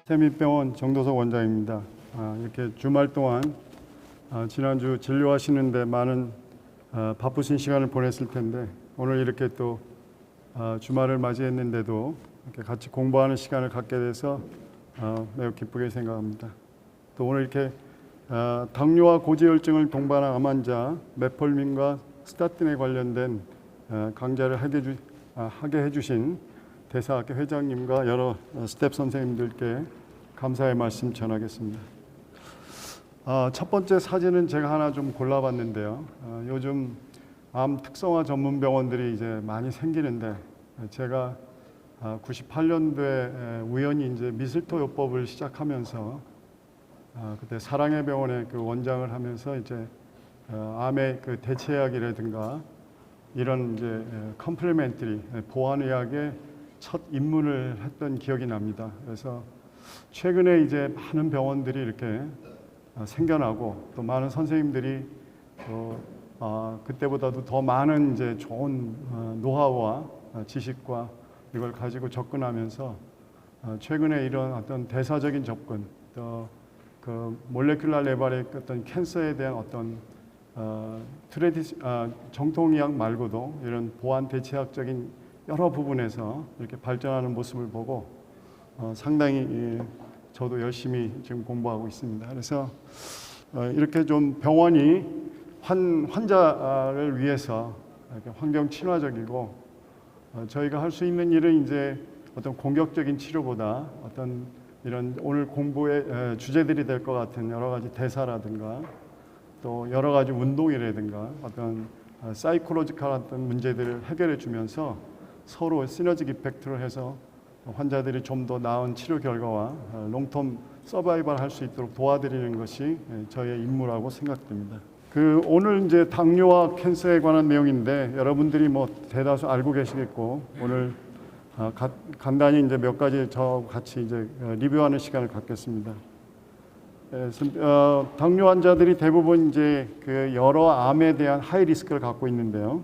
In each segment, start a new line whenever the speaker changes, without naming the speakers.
태민병원 정도석 원장입니다. 이렇게 주말 동안 지난주 진료하시는데 많은 바쁘신 시간을 보냈을 텐데 오늘 이렇게 또 주말을 맞이했는데도 이렇게 같이 공부하는 시간을 갖게 돼서 매우 기쁘게 생각합니다. 또 오늘 이렇게 당뇨와 고지혈증을 동반한 암 환자 메폴민과 스타틴에 관련된 강좌를 하게 해주신 대사학교 회장님과 여러 스텝 선생님들께 감사의 말씀 전하겠습니다. 첫 번째 사진은 제가 하나 좀 골라봤는데요. 요즘 암 특성화 전문 병원들이 이제 많이 생기는데 제가 98년도에 우연히 이제 미슬토요법을 시작하면서 그때 사랑의 병원의 그 원장을 하면서 이제 암의 그 대체약이라든가 이런 이제 컴플리멘터리 보완의학의 첫 입문을 했던 기억이 납니다. 그래서 최근에 이제 많은 병원들이 이렇게 생겨나고 또 많은 선생님들이 그때보다도 더 많은 이제 좋은 노하우와 지식과 이걸 가지고 접근하면서 최근에 이런 어떤 대사적인 접근, 또 그 몰레큘러 레벨의 어떤 캔서에 대한 어떤 정통의학 말고도 이런 보완 대체학적인 여러 부분에서 이렇게 발전하는 모습을 보고 상당히 저도 열심히 지금 공부하고 있습니다. 그래서 이렇게 좀 병원이 환자를 위해서 이렇게 환경 친화적이고 저희가 할 수 있는 일은 이제 어떤 공격적인 치료보다 어떤 이런 오늘 공부의 주제들이 될 것 같은 여러 가지 대사라든가 또 여러 가지 운동이라든가 어떤 사이콜로지컬한 어떤 문제들을 해결해 주면서 서로 시너지 이펙트를 해서 환자들이 좀 더 나은 치료 결과와 롱텀 서바이벌 할 수 있도록 도와드리는 것이 저의 임무라고 생각됩니다. 오늘 이제 당뇨와 캔서에 관한 내용인데 여러분들이 뭐 대다수 알고 계시겠고 오늘 간단히 이제 몇 가지 저하고 같이 이제 리뷰하는 시간을 갖겠습니다. 당뇨 환자들이 대부분 이제 그 여러 암에 대한 하이 리스크를 갖고 있는데요.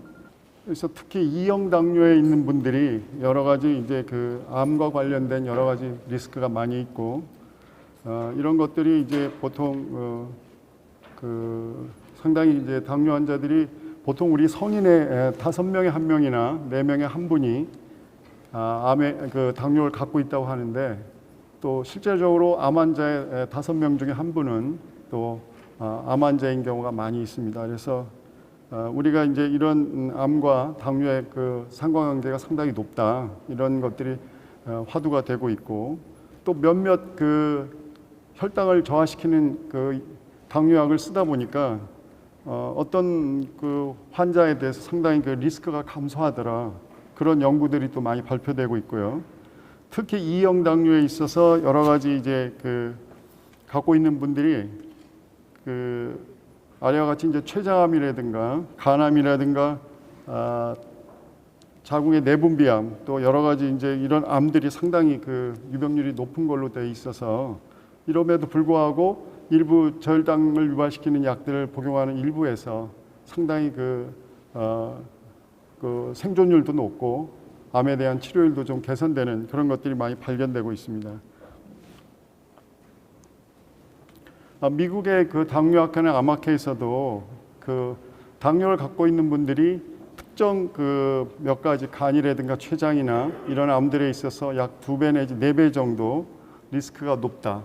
그래서 특히 2형 당뇨에 있는 분들이 여러 가지 이제 그 암과 관련된 여러 가지 리스크가 많이 있고 이런 것들이 이제 보통 상당히 이제 당뇨 환자들이 보통 우리 성인의 5명에 1명이나 4명에 1분이 암의 그 당뇨를 갖고 있다고 하는데 또 실제적으로 암 환자의 5명 중에 1분은 또 암 환자인 경우가 많이 있습니다. 그래서 우리가 이제 이런 암과 당뇨의 그 상관관계가 상당히 높다 이런 것들이 화두가 되고 있고 또 몇몇 그 혈당을 저하시키는 그 당뇨약을 쓰다 보니까 어떤 그 환자에 대해서 상당히 그 리스크가 감소하더라 그런 연구들이 또 많이 발표되고 있고요. 특히 2형 당뇨에 있어서 여러 가지 이제 그 갖고 있는 분들이 아래와 같이 이제 췌장암이라든가 간암이라든가 자궁의 내분비암 또 여러 가지 이제 이런 암들이 상당히 그 유병률이 높은 걸로 되어 있어서 이럼에도 불구하고 일부 저혈당을 유발시키는 약들을 복용하는 일부에서 상당히 그 생존율도 높고 암에 대한 치료율도 좀 개선되는 그런 것들이 많이 발견되고 있습니다. 미국의 그 당뇨학회나 암학회에서도 그 당뇨를 갖고 있는 분들이 특정 그 몇 가지 간이라든가 췌장이나 이런 암들에 있어서 약 2배 내지 4배 정도 리스크가 높다.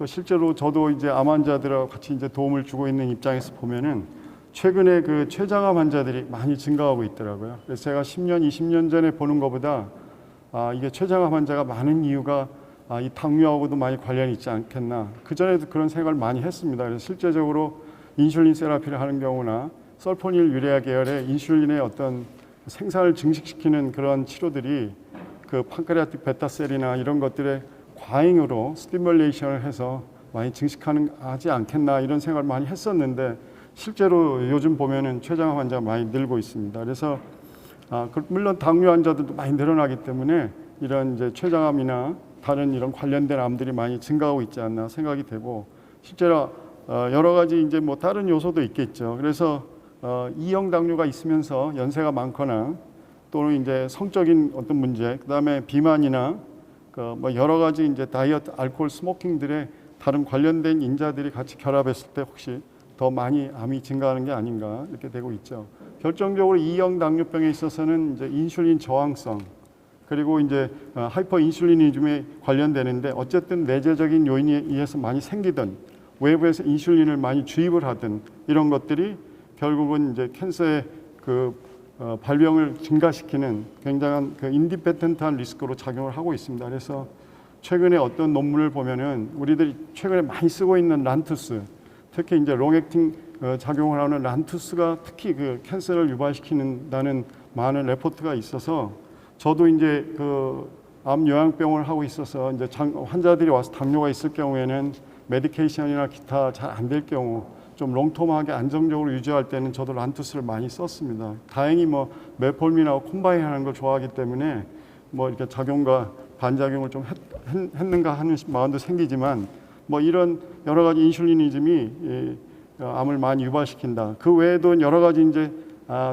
실제로 저도 이제 암 환자들하고 같이 이제 도움을 주고 있는 입장에서 보면은 최근에 그 췌장암 환자들이 많이 증가하고 있더라고요. 그래서 제가 10년, 20년 전에 보는 것보다 이게 췌장암 환자가 많은 이유가 이 당뇨하고도 많이 관련이 있지 않겠나. 그전에도 그런 생각을 많이 했습니다. 그래서 실제적으로 인슐린 세라피를 하는 경우나 설포닐 유레아 계열의 인슐린의 어떤 생산을 증식시키는 그런 치료들이 그 판크레아틱 베타셀이나 이런 것들의 과잉으로 스티뮬레이션을 해서 많이 증식하지 않겠나 이런 생각을 많이 했었는데 실제로 요즘 보면은 췌장암 환자가 많이 늘고 있습니다. 그래서 물론 당뇨 환자들도 많이 늘어나기 때문에 이런 이제 췌장암이나 다른 이런 관련된 암들이 많이 증가하고 있지 않나 생각이 되고 실제로 여러 가지 이제 뭐 다른 요소도 있겠죠. 그래서 2형 당뇨가 있으면서 연세가 많거나 또는 이제 성적인 어떤 문제, 그다음에 비만이나 뭐 여러 가지 이제 다이어트, 알코올, 스모킹들의 다른 관련된 인자들이 같이 결합했을 때 혹시 더 많이 암이 증가하는 게 아닌가 이렇게 되고 있죠. 결정적으로 2형 당뇨병에 있어서는 이제 인슐린 저항성 그리고 이제 하이퍼 인슐리니즘에 관련되는데 어쨌든 내재적인 요인에 의해서 많이 생기든 외부에서 인슐린을 많이 주입을 하든 이런 것들이 결국은 이제 캔서의 발병을 증가시키는 굉장한 인디펜던트한 리스크로 작용을 하고 있습니다. 그래서 최근에 어떤 논문을 보면은 우리들이 최근에 많이 쓰고 있는 란투스, 특히 이제 롱액팅 작용을 하는 란투스가 특히 캔서를 유발시키는다는 많은 레포트가 있어서 저도 이제 암 요양병을 하고 있어서 이제 환자들이 와서 당뇨가 있을 경우에는 메디케이션이나 기타 잘 안 될 경우 좀 롱텀하게 안정적으로 유지할 때는 저도 란투스를 많이 썼습니다. 다행히 뭐 메폴민하고 콤바인하는 걸 좋아하기 때문에 뭐 이렇게 작용과 반작용을 좀 했는가 하는 마음도 생기지만 뭐 이런 여러 가지 인슐리니즘이 암을 많이 유발시킨다. 그 외에도 여러 가지 이제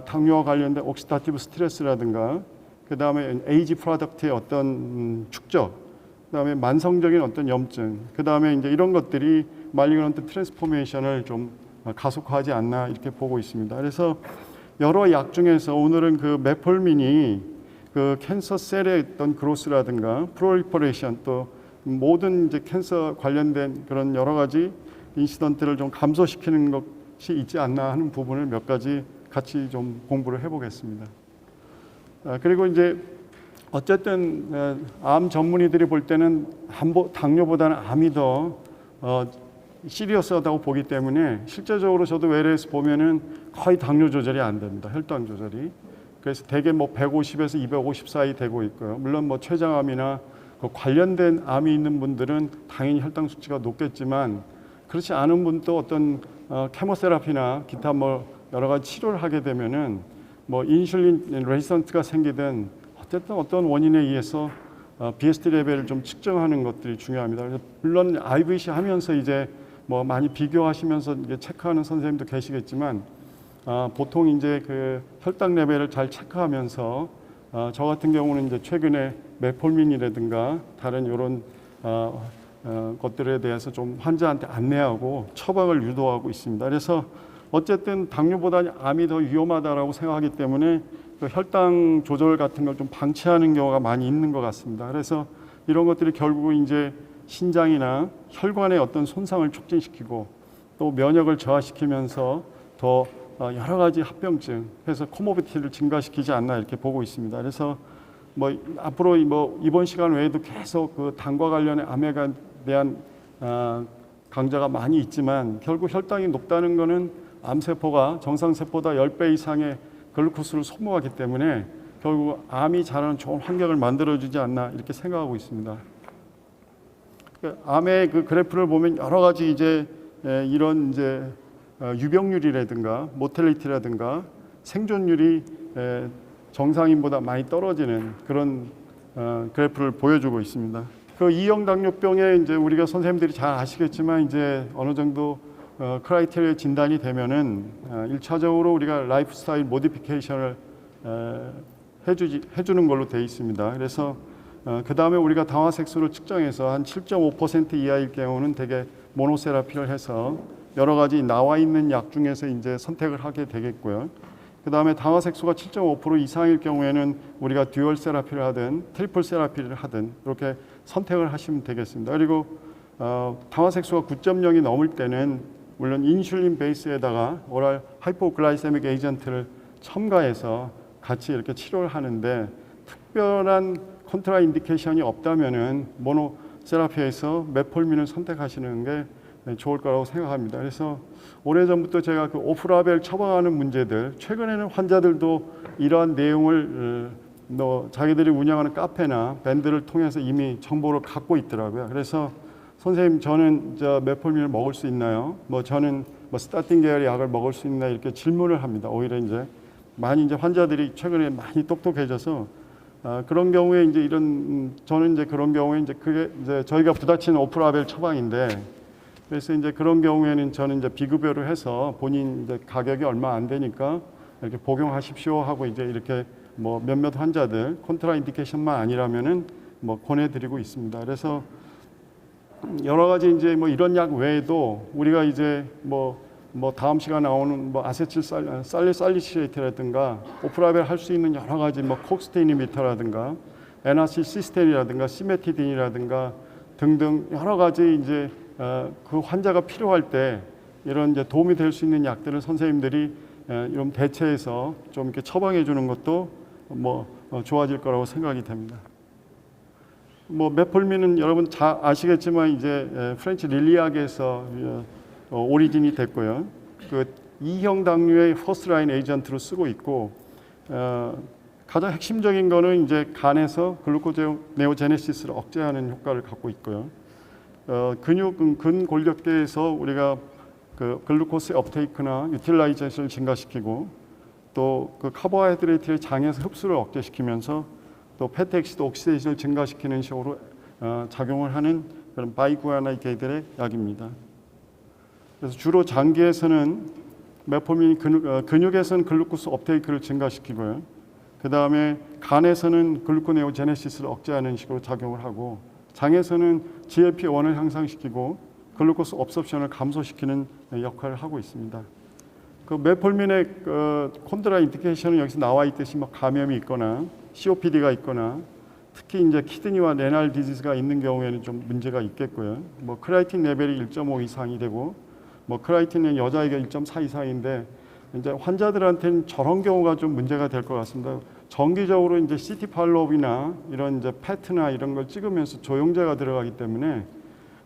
당뇨와 관련된 옥시다티브 스트레스라든가 그 다음에 에이지 프로덕트의 어떤 축적, 그 다음에 만성적인 어떤 염증, 그 다음에 이제 이런 것들이 말리그넌트 트랜스포메이션을 좀 가속화하지 않나 이렇게 보고 있습니다. 그래서 여러 약 중에서 오늘은 메폴민이 캔서 셀의 어떤 그로스라든가 프롤리퍼레이션 또 모든 이제 캔서 관련된 그런 여러 가지 인시던트를 좀 감소시키는 것이 있지 않나 하는 부분을 몇 가지 같이 좀 공부를 해보겠습니다. 그리고 이제 어쨌든 암 전문의들이 볼 때는 당뇨보다는 암이 더 시리어스하다고 보기 때문에 실제적으로 저도 외래에서 보면은 거의 당뇨 조절이 안 됩니다. 혈당 조절이. 그래서 대개 뭐 150에서 250 사이 되고 있고요. 물론 뭐 췌장암이나 관련된 암이 있는 분들은 당연히 혈당 수치가 높겠지만 그렇지 않은 분도 어떤 케모세라피나 기타 뭐 여러 가지 치료를 하게 되면은 뭐 인슐린 레지스턴트가 생기든 어쨌든 어떤 원인에 의해서 BST 레벨을 좀 측정하는 것들이 중요합니다. 그래서 물론 IVC 하면서 이제 뭐 많이 비교하시면서 이제 체크하는 선생님도 계시겠지만 보통 이제 혈당 레벨을 잘 체크하면서 저 같은 경우는 이제 최근에 메폴민이라든가 다른 이런 것들에 대해서 좀 환자한테 안내하고 처방을 유도하고 있습니다. 그래서 어쨌든 당뇨보다 암이 더 위험하다라고 생각하기 때문에 혈당 조절 같은 걸 좀 방치하는 경우가 많이 있는 것 같습니다. 그래서 이런 것들이 결국은 이제 신장이나 혈관의 어떤 손상을 촉진시키고 또 면역을 저하시키면서 더 여러 가지 합병증, 해서 코모비티를 증가시키지 않나 이렇게 보고 있습니다. 그래서 뭐 앞으로 뭐 이번 시간 외에도 계속 당과 관련의 암에 대한 강좌가 많이 있지만 결국 혈당이 높다는 것은 암세포가 정상세포보다 10배 이상의 글루코스를 소모하기 때문에 결국 암이 자라는 좋은 환경을 만들어주지 않나 이렇게 생각하고 있습니다. 암의 그래프를 보면 여러 가지 이제 이런 이제 유병률이라든가 모텔리티라든가 생존율이 정상인보다 많이 떨어지는 그런 그래프를 보여주고 있습니다. 2형 당뇨병에 이제 우리가 선생님들이 잘 아시겠지만 이제 어느 정도 크라이테리아 진단이 되면은 1차적으로 우리가 라이프 스타일 모디피케이션을 해주는 걸로 되어 있습니다. 그래서 그 다음에 우리가 당화색소를 측정해서 한 7.5% 이하일 경우는 대개 모노세라피를 해서 여러 가지 나와 있는 약 중에서 이제 선택을 하게 되겠고요. 그 다음에 당화색소가 7.5% 이상일 경우에는 우리가 듀얼 세라피를 하든 트리플 세라피를 하든 이렇게 선택을 하시면 되겠습니다. 그리고 당화색소가 9.0이 넘을 때는 물론 인슐린 베이스에다가 오랄 하이포글라이세믹 에이전트를 첨가해서 같이 이렇게 치료를 하는데 특별한 컨트라 인디케이션이 없다면은 모노세라피에서 메폴민을 선택하시는 게 좋을 거라고 생각합니다. 그래서 오래전부터 제가 오프라벨 처방하는 문제들, 최근에는 환자들도 이러한 내용을 자기들이 운영하는 카페나 밴드를 통해서 이미 정보를 갖고 있더라고요. 그래서 선생님 저는 메폴민을 먹을 수 있나요? 저는 스타틴 계열의 약을 먹을 수 있나 이렇게 질문을 합니다. 오히려 이제 많이 이제 환자들이 최근에 많이 똑똑해져서 그런 경우에 이제 저는 이제 그런 경우에 이제 그게 이제 저희가 부딪히는 오프라벨 처방인데 그래서 이제 그런 경우에는 저는 이제 비급여를 해서 본인 이제 가격이 얼마 안 되니까 이렇게 복용하십시오 하고 이제 이렇게 몇몇 환자들 컨트라 인디케이션만 아니라면은 뭐 권해드리고 있습니다. 그래서 여러 가지 이제 뭐 이런 약 외에도 우리가 이제 뭐 다음 시간 나오는 뭐 아세틸 살리시레이트라든가 오프라벨 할 수 있는 여러 가지 뭐 콕스테 이니비터라든가 에나실시스텐이라든가 시메티딘이라든가 등등 여러 가지 이제 그 환자가 필요할 때 이런 이제 도움이 될 수 있는 약들을 선생님들이 이런 대체해서 좀 이렇게 처방해 주는 것도 뭐 좋아질 거라고 생각이 됩니다. 뭐 메폴민은 여러분 잘 아시겠지만 이제 프렌치 릴리약에서 오리진이 됐고요. 그 2형 당류의 퍼스트라인 에이전트로 쓰고 있고 가장 핵심적인 거는 이제 간에서 글루코네오제네시스를 억제하는 효과를 갖고 있고요. 근골격계에서 우리가 그 글루코스 업테이크나 유틸라이제이션을 증가시키고 또 그 카보하이드레이트의 장에서 흡수를 억제시키면서 또 패티엑시드 옥시데이션을 증가시키는 식으로 작용을 하는 그런 바이구아나이데의 약입니다. 그래서 주로 장기에서는 메포민이 근육에서는 글루코스 업테이크를 증가시키고요. 그 다음에 간에서는 글루코네오제네시스를 억제하는 식으로 작용을 하고 장에서는 GLP-1을 향상시키고 글루코스 업섭션을 감소시키는 역할을 하고 있습니다. 그 메폴민의 콘트라 인디케이션은 여기서 나와 있듯이 뭐 감염이 있거나 COPD가 있거나 특히 이제 키드니와 레날 디지즈가 있는 경우에는 좀 문제가 있겠고요. 뭐 크레아틴 레벨이 1.5 이상이 되고 뭐 크레아틴은 여자에게 1.4 이상인데 이제 환자들한테는 저런 경우가 좀 문제가 될 것 같습니다. 정기적으로 이제 CT 팔로업이나 이런 이제 패트나 이런 걸 찍으면서 조영제가 들어가기 때문에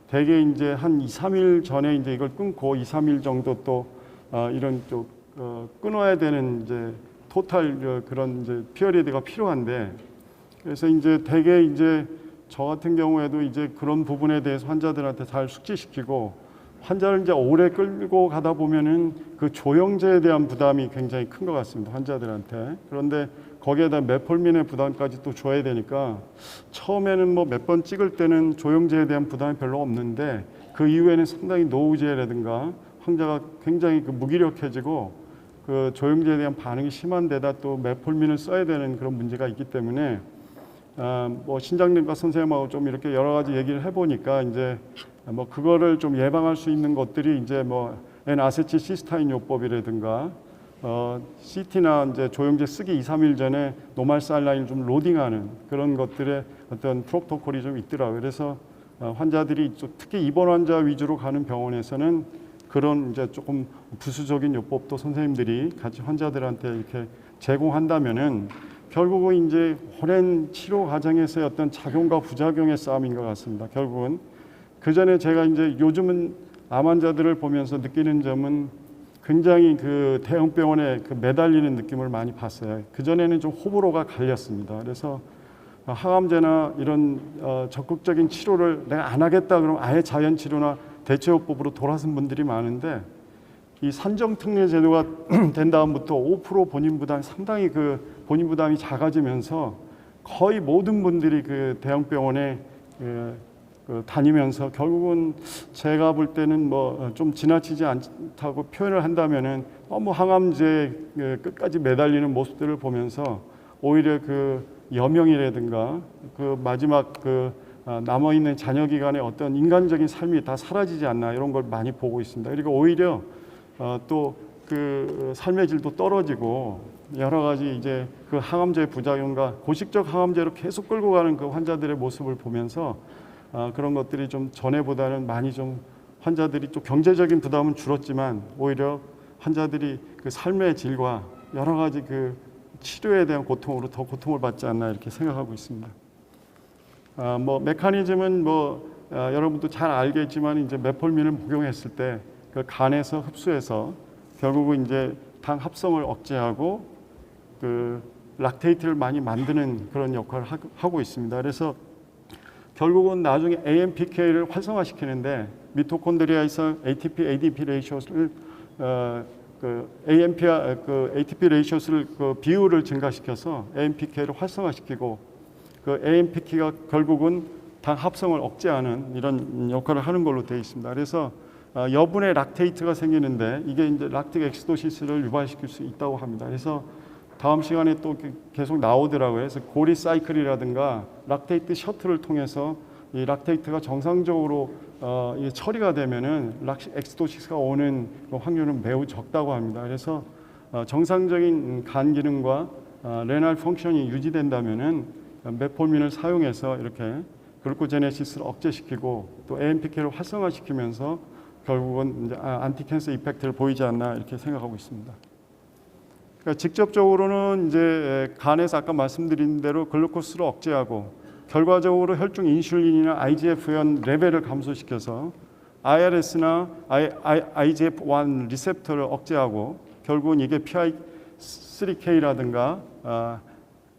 대개 이제 한 2, 3일 전에 이제 이걸 끊고 2, 3일 정도 또 이런 쪽 끊어야 되는 이제 토탈 그런 이제 피어리드가 필요한데 그래서 이제 대개 이제 저 같은 경우에도 이제 그런 부분에 대해서 환자들한테 잘 숙지시키고 환자를 이제 오래 끌고 가다 보면은 그 조영제에 대한 부담이 굉장히 큰 것 같습니다. 환자들한테. 그런데 거기에다 메폴민의 부담까지 또 줘야 되니까 처음에는 뭐 몇 번 찍을 때는 조영제에 대한 부담이 별로 없는데 그 이후에는 상당히 노후제라든가 환자가 굉장히 그 무기력해지고 그 조영제에 대한 반응이 심한 데다 또 메폴민을 써야 되는 그런 문제가 있기 때문에 뭐 신장내과 선생님하고 좀 이렇게 여러 가지 얘기를 해보니까 이제 뭐 그거를 좀 예방할 수 있는 것들이 이제 뭐 N아세틸 시스타인 요법이라든가 CT나 이제 조영제 쓰기 2, 3일 전에 노말살라인을 좀 로딩하는 그런 것들의 어떤 프로토콜이 좀 있더라고요. 그래서 환자들이 특히 입원 환자 위주로 가는 병원에서는 그런 이제 조금 부수적인 요법도 선생님들이 같이 환자들한테 이렇게 제공한다면은 결국은 이제 오랜 치료 과정에서의 어떤 작용과 부작용의 싸움인 것 같습니다. 결국은 그 전에 제가 이제 요즘은 암 환자들을 보면서 느끼는 점은 굉장히 그 대형병원에 그 매달리는 느낌을 많이 봤어요. 그 전에는 좀 호불호가 갈렸습니다. 그래서 항암제나 이런 적극적인 치료를 내가 안 하겠다 그러면 아예 자연치료나 대체요법으로 돌아선 분들이 많은데 이 산정특례 제도가 된 다음부터 5% 본인 부담이 상당히 그 본인 부담이 작아지면서 거의 모든 분들이 그 대형병원에 다니면서 결국은 제가 볼 때는 뭐 좀 지나치지 않다고 표현을 한다면은 너무 항암제 끝까지 매달리는 모습들을 보면서 오히려 그 여명이라든가 그 마지막 그 남아 있는 잔여 기간의 어떤 인간적인 삶이 다 사라지지 않나 이런 걸 많이 보고 있습니다. 그리고 오히려 또 그 삶의 질도 떨어지고 여러 가지 이제 그 항암제의 부작용과 고식적 항암제로 계속 끌고 가는 그 환자들의 모습을 보면서 그런 것들이 좀 전에보다는 많이 좀 환자들이 좀 경제적인 부담은 줄었지만 오히려 환자들이 그 삶의 질과 여러 가지 그 치료에 대한 고통으로 더 고통을 받지 않나 이렇게 생각하고 있습니다. 뭐 메커니즘은 뭐 여러분도 잘 알겠지만 이제 메폴민을 복용했을 때 그 간에서 흡수해서 결국은 이제 당 합성을 억제하고 그 락테이트를 많이 만드는 그런 역할을 하고 있습니다. 그래서 결국은 나중에 AMPK를 활성화시키는데 미토콘드리아에서 ATP, ADP 레이쇼를 ATP 레이쇼를 그 비율을 증가시켜서 AMPK를 활성화시키고 그 AMPK가 결국은 당 합성을 억제하는 이런 역할을 하는 걸로 되어 있습니다. 그래서 여분의 락테이트가 생기는데 이게 이제 락틱 엑시도시스를 유발시킬 수 있다고 합니다. 그래서 다음 시간에 또 계속 나오더라고요. 그래서 고리 사이클이라든가 락테이트 셔틀을 통해서 이 락테이트가 정상적으로 이게 처리가 되면은 엑스토시스가 오는 확률은 매우 적다고 합니다. 그래서 정상적인 간 기능과 레날 펑션이 유지된다면은 메폴민을 사용해서 이렇게 글루코제네시스를 억제시키고 또 AMPK를 활성화시키면서 결국은 이제 안티캔서 이펙트를 보이지 않나 이렇게 생각하고 있습니다. 그러니까 직접적으로는 이제 간에서 아까 말씀드린 대로 글루코스를 억제하고 결과적으로 혈중 인슐린이나 IGF-1 레벨을 감소시켜서 IRS나 IGF-1 리셉터를 억제하고 결국은 이게 PI3K라든가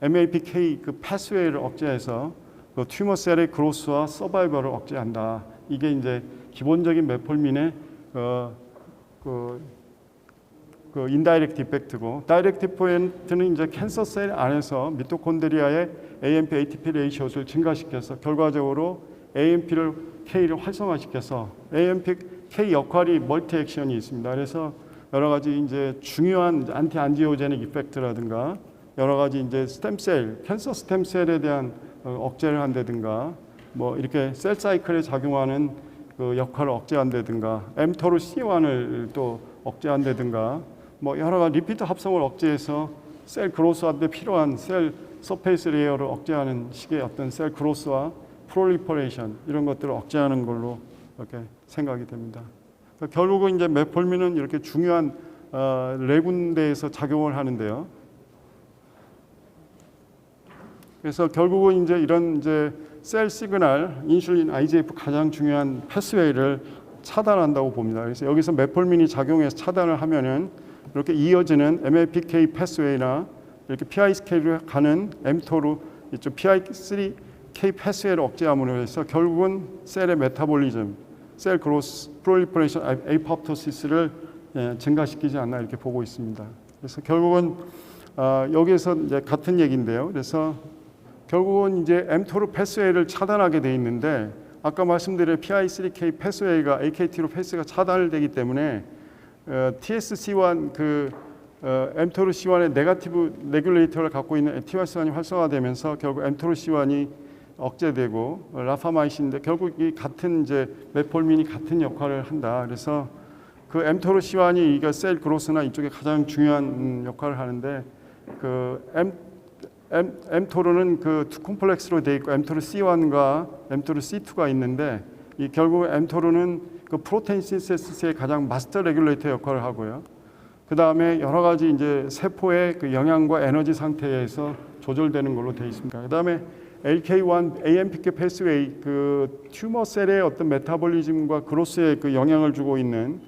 MAPK 그 패스웨이를 억제해서 그 튜머 셀의 그로스와 서바이벌을 억제한다. 이게 이제 기본적인 메폴민의 그 인다이렉트 이펙트고, 다이렉트 이펙트는 이제 캔서 셀 안에서 미토콘드리아의 AMP ATP 레이셔를 증가시켜서 결과적으로 AMP를 K를 활성화시켜서 AMP K 역할이 멀티 액션이 있습니다. 그래서 여러 가지 이제 중요한 안티 안지오제닉 이펙트라든가 여러 가지 이제 스템셀, 캔서 스템셀에 대한 억제를 한다든가 뭐 이렇게 셀 사이클에 작용하는 그 역할을 억제한다든가 mTOR C1을 또 억제한다든가 뭐 여러 가지 리피트 합성을 억제해서 셀 그로스한테 필요한 셀 서페이스 레이어를 억제하는 식의 어떤 셀 그로스와 프롤리퍼레이션 이런 것들을 억제하는 걸로 이렇게 생각이 됩니다. 그러니까 결국은 이제 메폴민은 이렇게 중요한 네 군데에서 작용을 하는데요. 그래서 결국은 이제 이런 이제 셀 시그널, 인슐린, IGF 가장 중요한 패스웨이를 차단한다고 봅니다. 그래서 여기서 메폴민이 작용해서 차단을 하면은 이렇게 이어지는 MAPK 패스웨이나 이렇게 PI3K로 가는 mTOR 이쪽 PI3K 패스웨이를 억제함으로 해서 결국은 셀의 메타볼리즘, 셀 그로스, 프롤리퍼레이션, 에이포토시스를 증가시키지 않나 이렇게 보고 있습니다. 그래서 결국은 여기에서 이제 같은 얘기인데요. 그래서 결국은 이제 mTOR 패스웨이를 차단하게 돼 있는데 아까 말씀드린 PI3K 패스웨이가 AKT로 패스가 차단되기 때문에 TSC1 그 mTOR C1의 네거티브 레귤레이터를 갖고 있는 T1C1이 활성화되면서 결국 mTOR C1이 억제되고 라파마이신인데 결국 이 같은 이제 메폴민이 같은 역할을 한다. 그래서 그 mTOR C1이 이게 셀 그로스나 이쪽에 가장 중요한 역할을 하는데 그 mTOR는 그 투 콤플렉스로 돼 있고 mTOR C1과 mTOR C2가 있는데 이 결국 mTOR는 그 프로테인 신세시스의 가장 마스터 레귤레이터 역할을 하고요. 그 다음에 여러 가지 이제 세포의 그 영양과 에너지 상태에서 조절되는 걸로 되어 있습니다. 그 다음에 LK1 AMPK 패스웨이 그 튜머 셀의 어떤 메타볼리즘과 그로스에 그 영향을 주고 있는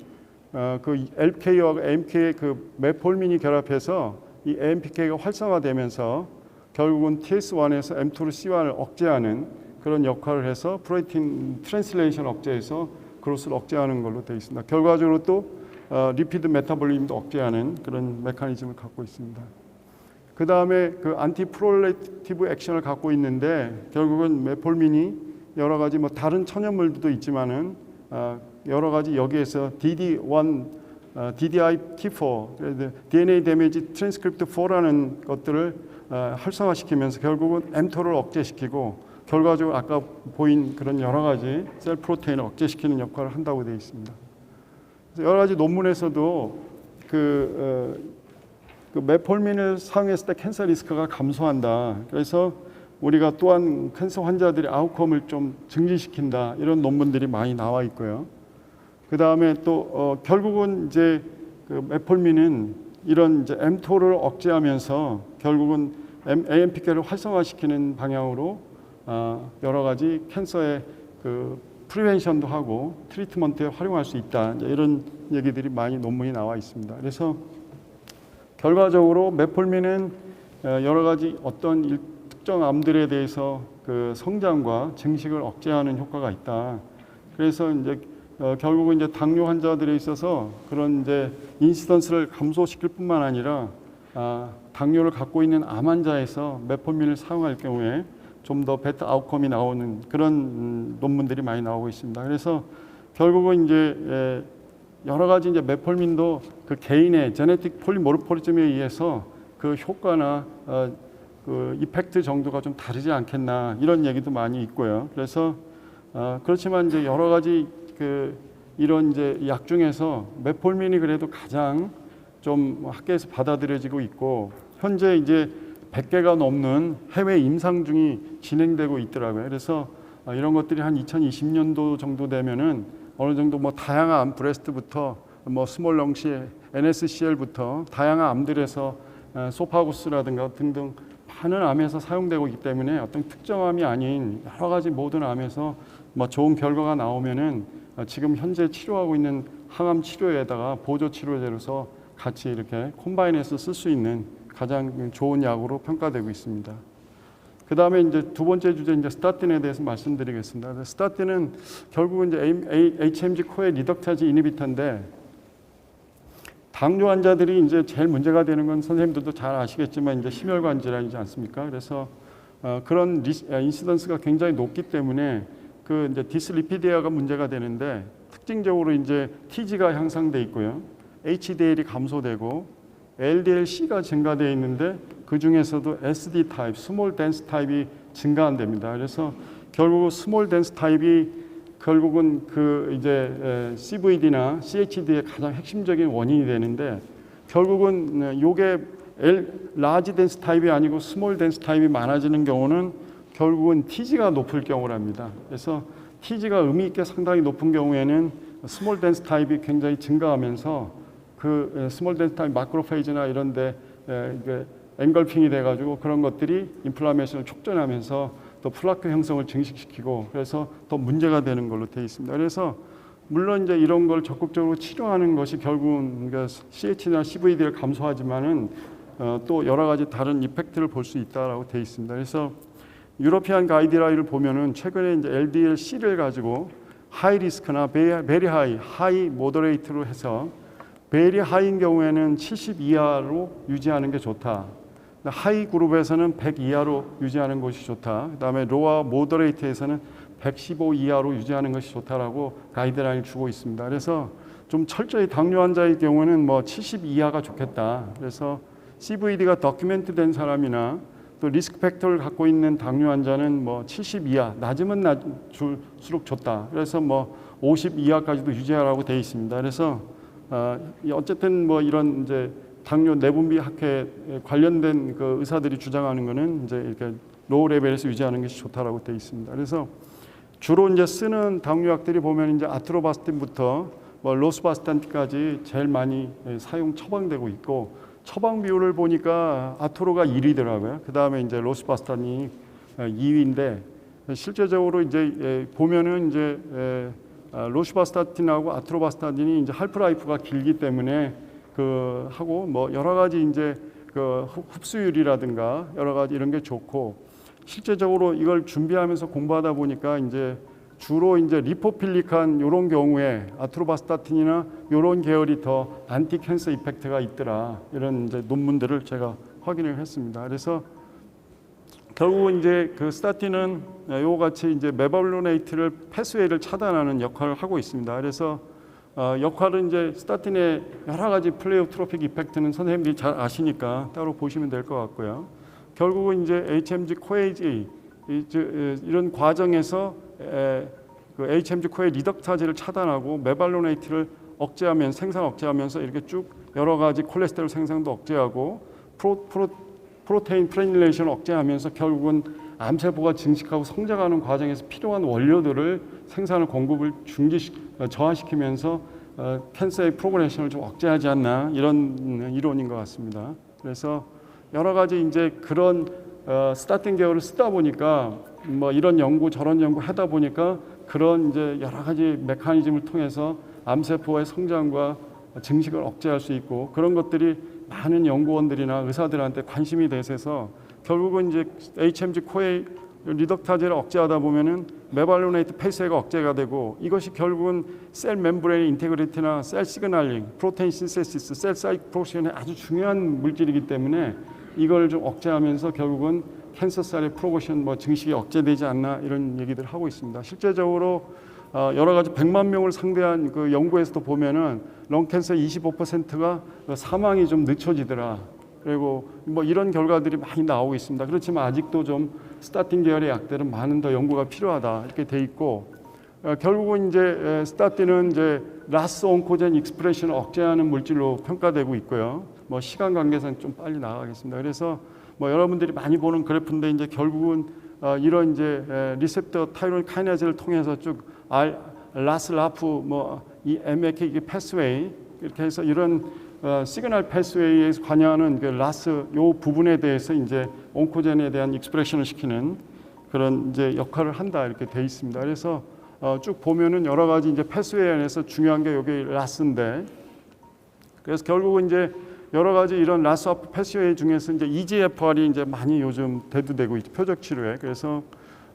그 LK와 AMPK의 그 메폴민이 결합해서 이 AMPK가 활성화되면서 결국은 TS1에서 mTOR C1을 억제하는 그런 역할을 해서 프로테인 트랜슬레이션 억제해서 그로스를 억제하는 걸로 되어 있습니다. 결과적으로 또 리피드 메타볼리즘도 억제하는 그런 메커니즘을 갖고 있습니다. 그 다음에 그 안티프롤레티브 액션을 갖고 있는데 결국은 메폴민이 여러 가지 뭐 다른 천연물도 있지만은 여러 가지 여기에서 DD1, DDIT4, DNA 데미지 트랜스크립트 4라는 것들을 활성화시키면서 결국은 mTOR을 억제시키고 결과적으로 아까 보인 그런 여러 가지 셀 프로테인을 억제시키는 역할을 한다고 되어 있습니다. 그래서 여러 가지 논문에서도 그 메폴민을 사용했을 때 캔서 리스크가 감소한다. 그래서 우리가 또한 캔서 환자들의 아웃컴을 좀 증진시킨다. 이런 논문들이 많이 나와 있고요. 그 다음에 또 결국은 이제 그 메폴민은 이런 이제 mTOR를 억제하면서 결국은 AMPK를 활성화시키는 방향으로 여러 가지 캔서의 그 프리벤션도 하고 트리트먼트에 활용할 수 있다. 이런 얘기들이 많이 논문이 나와 있습니다. 그래서 결과적으로 메폴민은 여러 가지 어떤 특정 암들에 대해서 그 성장과 증식을 억제하는 효과가 있다. 그래서 이제 결국은 이제 당뇨 환자들에 있어서 그런 이제 인시던스를 감소시킬 뿐만 아니라 당뇨를 갖고 있는 암 환자에서 메폴민을 사용할 경우에 좀 더 베터 아웃컴이 나오는 그런 논문들이 많이 나오고 있습니다. 그래서 결국은 이제 여러 가지 이제 메폴민도 그 개인의 제네틱 폴리모르포리즘에 의해서 그 효과나 그 이펙트 정도가 좀 다르지 않겠나 이런 얘기도 많이 있고요. 그래서 그렇지만 이제 여러 가지 이런 이제 약 중에서 메폴민이 그래도 가장 좀 학계에서 받아들여지고 있고 현재 이제 100개가 넘는 해외 임상 중이 진행되고 있더라고요. 그래서 이런 것들이 한 2020년도 정도 되면은 어느 정도 뭐 다양한 암 브레스트부터 뭐 스몰 렁시 NSCL부터 다양한 암들에서 소파구스라든가 등등 많은 암에서 사용되고 있기 때문에 어떤 특정암이 아닌 여러 가지 모든 암에서 뭐 좋은 결과가 나오면은 지금 현재 치료하고 있는 항암 치료에다가 보조 치료제로서 같이 이렇게 콤바인해서 쓸 수 있는 가장 좋은 약으로 평가되고 있습니다. 그 다음에 이제 두 번째 주제 이제 스타틴에 대해서 말씀드리겠습니다. 스타틴은 결국은 이제 HMG 코에 리덕타즈 이니비터인데 당뇨 환자들이 이제 제일 문제가 되는 건 선생님들도 잘 아시겠지만 이제 심혈관 질환이지 않습니까? 그래서 그런 인시던스가 굉장히 높기 때문에 그 이제 디슬리피디아가 문제가 되는데 특징적으로 이제 TG가 향상돼 있고요, HDL이 감소되고 LDL-C가 증가되어 있는데 그 중에서도 SD 타입, 스몰 댄스 타입이 증가한답니다. 그래서 결국 스몰 댄스 타입이 결국은 그 이제 CVD나 CHD의 가장 핵심적인 원인이 되는데 결국은 요게 라지 댄스 타입이 아니고 스몰 댄스 타입이 많아지는 경우는 결국은 TG가 높을 경우랍니다. 그래서 TG가 의미 있게 상당히 높은 경우에는 스몰 댄스 타입이 굉장히 증가하면서 그 스몰 댄스 타입 마크로페이지나 이런데 앵걸핑이 돼가지고 그런 것들이 인플라메이션을 촉진하면서 또 플라크 형성을 증식시키고 그래서 더 문제가 되는 걸로 되어 있습니다. 그래서 물론 이제 이런 걸 적극적으로 치료하는 것이 결국은 CH나 CVD를 감소하지만은 또 여러 가지 다른 이펙트를 볼 수 있다라고 되어 있습니다. 그래서 유러피안 가이드라인을 보면은 최근에 이제 LDL-C를 가지고 하이 리스크나 베리 하이 모더레이트로 해서 베리 하이인 경우에는 70 이하로 유지하는 게 좋다. 하이 그룹에서는 100 이하로 유지하는 것이 좋다. 그다음에 로와 모더레이트에서는 115 이하로 유지하는 것이 좋다라고 가이드라인을 주고 있습니다. 그래서 좀 철저히 당뇨 환자의 경우는 뭐 70 이하가 좋겠다. 그래서 CVD가 다큐멘트 된 사람이나 또 리스크 팩터를 갖고 있는 당뇨 환자는 뭐 70 이하, 낮으면 낮을수록 좋다. 그래서 뭐 50 이하까지도 유지하라고 되어 있습니다. 그래서 어쨌든 뭐 이런 이제 당뇨 내분비 학회 관련된 그 의사들이 주장하는 거는 이제 이렇게 로우 레벨에서 유지하는 것이 좋다라고 되어 있습니다. 그래서 주로 이제 쓰는 당뇨약들이 보면 이제 아트로바스틴부터 뭐 로스바스탄까지 제일 많이 사용 처방되고 있고 처방 비율을 보니까 아토로가 1위더라고요. 그 다음에 이제 로스바스탄이 2위인데 실제적으로 이제 보면은 이제 로슈바스타틴하고 아트로바스타틴이 이제 할프라이프가 길기 때문에 그 하고 뭐 여러 가지 이제 그 흡수율이라든가 여러 가지 이런 게 좋고 실제적으로 이걸 준비하면서 공부하다 보니까 이제 주로 이제 리포필릭한 이런 경우에 아트로바스타틴이나 이런 계열이 더 안티 캔서 이펙트가 있더라 이런 이제 논문들을 제가 확인을 했습니다. 그래서 결국은 이제 그 스타틴은 요거 같이 이제 메발로네이트를 패스웨이를 차단하는 역할을 하고 있습니다. 그래서 역할은 이제 스타틴의 여러 가지 플레이오트로픽 이펙트는 선생님들이 잘 아시니까 따로 보시면 될 것 같고요. 결국은 이제 HMG 코에이지 이런 과정에서 그 HMG 코에 리덕타즈를 차단하고 메발로네이트를 억제하면 생산 억제하면서 이렇게 쭉 여러 가지 콜레스테롤 생산도 억제하고 프로테인 프레닐레이션을 억제하면서 결국은 암세포가 증식하고 성장하는 과정에서 필요한 원료들을 생산을 공급을 저하시키면서 캔서의 프로그레션을 좀 억제하지 않나 이런 이론인 것 같습니다. 그래서 여러 가지 이제 그런 스타틴 계열을 쓰다 보니까 뭐 이런 연구 저런 연구 하다 보니까 그런 이제 여러 가지 메커니즘을 통해서 암세포의 성장과 증식을 억제할 수 있고 그런 것들이 많은 연구원들이나 의사들한테 관심이 돼서 결국은 이제 HMG 코에 리덕타즈를 억제하다 보면은 메발로네이트 페이스가 억제가 되고 이것이 결국은 셀 멤브레인 인테그리티나 셀 시그널링, 프로테인 신세시스, 셀 사이클 프로시션의 아주 중요한 물질이기 때문에 이걸 좀 억제하면서 결국은 캔서셀의 프로모션 뭐 증식이 억제되지 않나 이런 얘기들 하고 있습니다. 실제적으로 여러 가지 100만 명을 상대한 그 연구에서도 보면은 렁캔서 25%가 사망이 좀 늦춰지더라. 그리고 뭐 이런 결과들이 많이 나오고 있습니다. 그렇지만 아직도 좀 스타틴 계열의 약들은 많은 더 연구가 필요하다 이렇게 돼 있고, 결국은 이제 스타틴은 이제 라스 온코젠 익스프레션을 억제하는 물질로 평가되고 있고요. 뭐 시간 관계상 좀 빨리 나가겠습니다. 그래서 뭐 여러분들이 많이 보는 그래프인데 이제 결국은 이런 이제 리셉터 타이로인 카이네즈를 통해서 쭉 라스 라프 뭐 이 MAK 이게 패스웨이 이렇게 해서 이런 시그널 패스웨이에서 관여하는 그 라스 요 부분에 대해서 이제 온코젠에 대한 익스프레션을 시키는 그런 이제 역할을 한다 이렇게 돼 있습니다. 그래서 쭉 보면은 여러 가지 이제 패스웨이 안에서 중요한 게 여기 라스인데, 그래서 결국은 이제 여러 가지 이런 라스 아프 패스웨이 중에서 이제 EGFR이 이제 많이 요즘 대두되고 있죠, 표적 치료에. 그래서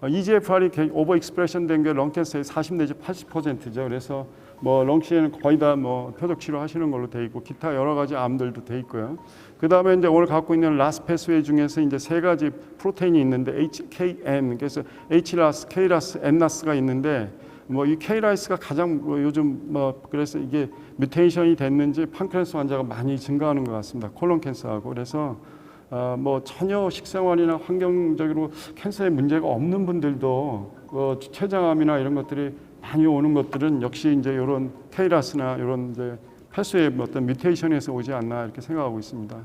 EGFR이 오버 익스프레션 된 게 런캔서의 40 내지 80%죠. 그래서 뭐 런치에는 거의 다 뭐 표적 치료 하시는 걸로 돼 있고, 기타 여러 가지 암들도 돼 있고요. 그 다음에 이제 오늘 갖고 있는 라스 패스웨이 중에서 이제 세 가지 프로테인이 있는데 HKN, 그래서 H라스, K라스, N라스가 있는데, 뭐 이 K라스가 가장 요즘 뭐 그래서 이게 뮤테이션이 됐는지 판크레아스 환자가 많이 증가하는 것 같습니다. 콜론 캔서하고. 그래서 뭐 전혀 식생활이나 환경적으로 캔서에 문제가 없는 분들도 췌장암이나 이런 것들이 많이 오는 것들은 역시 이제 이런 K라스나 이런 이제 패스웨이 어떤 뮤테이션에서 오지 않나 이렇게 생각하고 있습니다.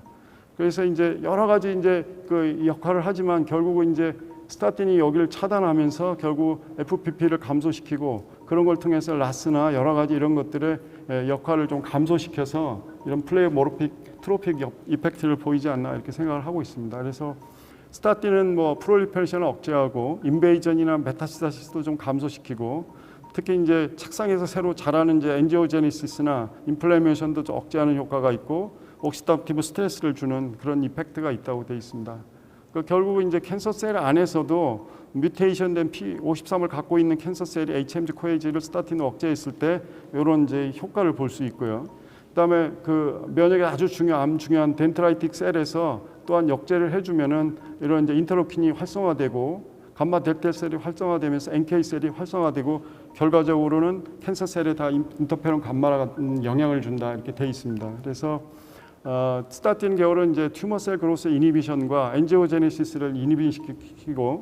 그래서 이제 여러 가지 이제 그 역할을 하지만 결국은 이제 스타틴이 여기를 차단하면서 결국 FPP를 감소시키고, 그런 걸 통해서 라스나 여러 가지 이런 것들의 역할을 좀 감소시켜서 이런 플레이모르픽 트로픽 이펙트를 보이지 않나 이렇게 생각을 하고 있습니다. 그래서 스타틴은 뭐 프롤리페레이션을 억제하고 인베이전이나 메타스타시스도 좀 감소시키고, 특히 이제 착상에서 새로 자라는 이제 엔지오제니시스나 인플레이메이션도 좀 억제하는 효과가 있고, 옥시다티브 스트레스를 주는 그런 이펙트가 있다고 되어 있습니다. 결국 이제 캔서 셀 안에서도 뮤테이션된 P53을 갖고 있는 캔서 셀이 HMG 코에이지를 스타틴으로 억제했을 때 이런 이제 효과를 볼 수 있고요. 그다음에 그 면역에 아주 중요한 덴트라이틱 셀에서 또한 역제를 해주면은 이런 이제 인터로킨이 활성화되고 감마 델타 셀이 활성화되면서 NK 셀이 활성화되고, 결과적으로는 캔서 셀에 다 인터페론 감마가 영향을 준다 이렇게 돼 있습니다. 그래서 스타틴 계열은 이제 튜머 셀 그로스 이니비션과 엔지오제네시스를 이니비 시키고,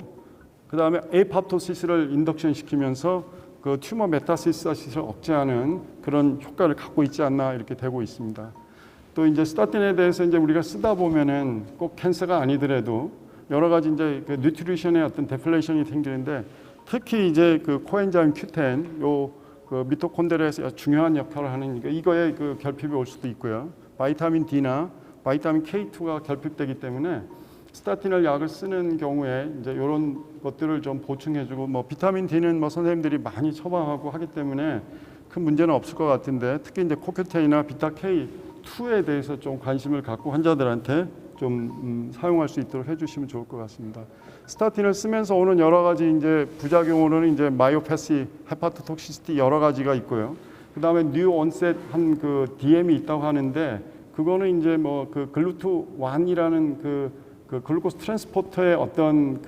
그 다음에 에이팝토시스를 인덕션 시키면서 그 튜머 메타시스를 억제하는 그런 효과를 갖고 있지 않나 이렇게 되고 있습니다. 또 이제 스타틴에 대해서 이제 우리가 쓰다 보면은 꼭 캔서가 아니더라도 여러 가지 이제 그 뉴트리션의 어떤 데플레이션이 생기는데, 특히 이제 그 코엔자임 Q10 그 미토콘드리아에서 중요한 역할을 하는 이거에 그 결핍이 올 수도 있고요. 바이타민 D나 바이타민 K2가 결핍되기 때문에 스타틴을 약을 쓰는 경우에 이제 이런 것들을 좀 보충해주고, 뭐 비타민 D는 뭐 선생님들이 많이 처방하고 하기 때문에 큰 문제는 없을 것 같은데, 특히 이제 코큐테이나 비타 K2에 대해서 좀 관심을 갖고 환자들한테 좀 사용할 수 있도록 해주시면 좋을 것 같습니다. 스타틴을 쓰면서 오는 여러 가지 이제 부작용으로는 이제 마이오패시, 헤파토톡시시티 여러 가지가 있고요. 그 다음에 뉴 온셋 한 그 DM이 있다고 하는데, 그거는 이제 뭐 그 글루트1이라는 그 글루코스 트랜스포터의 어떤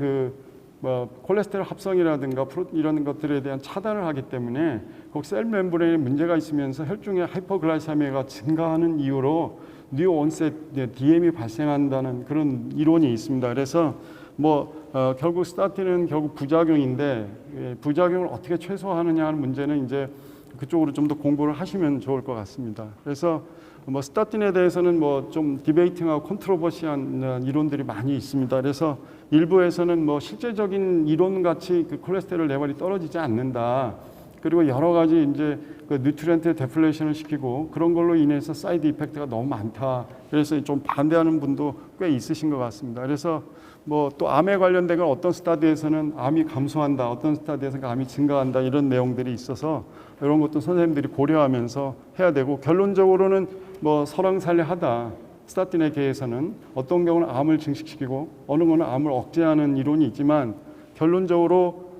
뭐 콜레스테롤 합성이라든가 이런 것들에 대한 차단을 하기 때문에 꼭 셀 멤브레인에 문제가 있으면서 혈중의 하이퍼글라이세미아가 증가하는 이유로 뉴 온셋 DM이 발생한다는 그런 이론이 있습니다. 그래서 뭐 결국 스타틴은 결국 부작용인데, 부작용을 어떻게 최소화하느냐 하는 문제는 이제 그쪽으로 좀 더 공부를 하시면 좋을 것 같습니다. 그래서 뭐 스타틴에 대해서는 뭐 좀 디베이팅하고 컨트로버시한 이론들이 많이 있습니다. 그래서 일부에서는 뭐 실제적인 이론 같이 그 콜레스테롤 레벨이 떨어지지 않는다. 그리고 여러 가지 이제 그 뉴트리언트 데플레이션을 시키고 그런 걸로 인해서 사이드 이펙트가 너무 많다. 그래서 좀 반대하는 분도 꽤 있으신 것 같습니다. 그래서 뭐 또 암에 관련된 건 어떤 스타디에서는 암이 감소한다, 어떤 스타디에서는 암이 증가한다 이런 내용들이 있어서 이런 것도 선생님들이 고려하면서 해야 되고, 결론적으로는 뭐 설왕설래하다. 스타틴에 대해서는 어떤 경우는 암을 증식시키고 어느 경우는 암을 억제하는 이론이 있지만, 결론적으로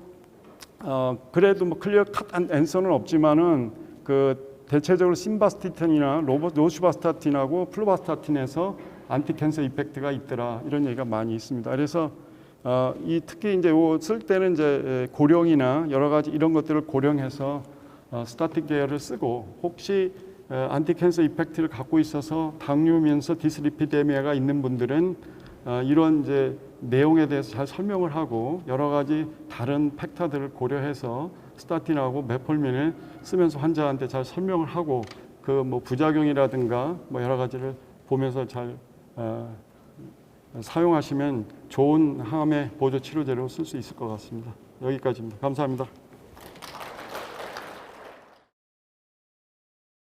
그래도 뭐 클리어 컷한 앤서는 없지만은 그 대체적으로 심바스티틴이나 로슈바스타틴하고 플루바스타틴에서 안티캔서 이펙트가 있더라 이런 얘기가 많이 있습니다. 그래서 특히 이제 쓸 때는 이제 고령이나 여러 가지 이런 것들을 고령해서 스타틴 계열을 쓰고, 혹시 안티캔서 이펙트를 갖고 있어서 당뇨면서 디슬리피데미아가 있는 분들은 이런 이제 내용에 대해서 잘 설명을 하고 여러 가지 다른 팩터들을 고려해서 스타틴하고 메폴민을 쓰면서 환자한테 잘 설명을 하고 그 뭐 부작용이라든가 뭐 여러 가지를 보면서 잘 사용하시면 좋은 항암의 보조 치료제로 쓸 수 있을 것 같습니다. 여기까지입니다. 감사합니다.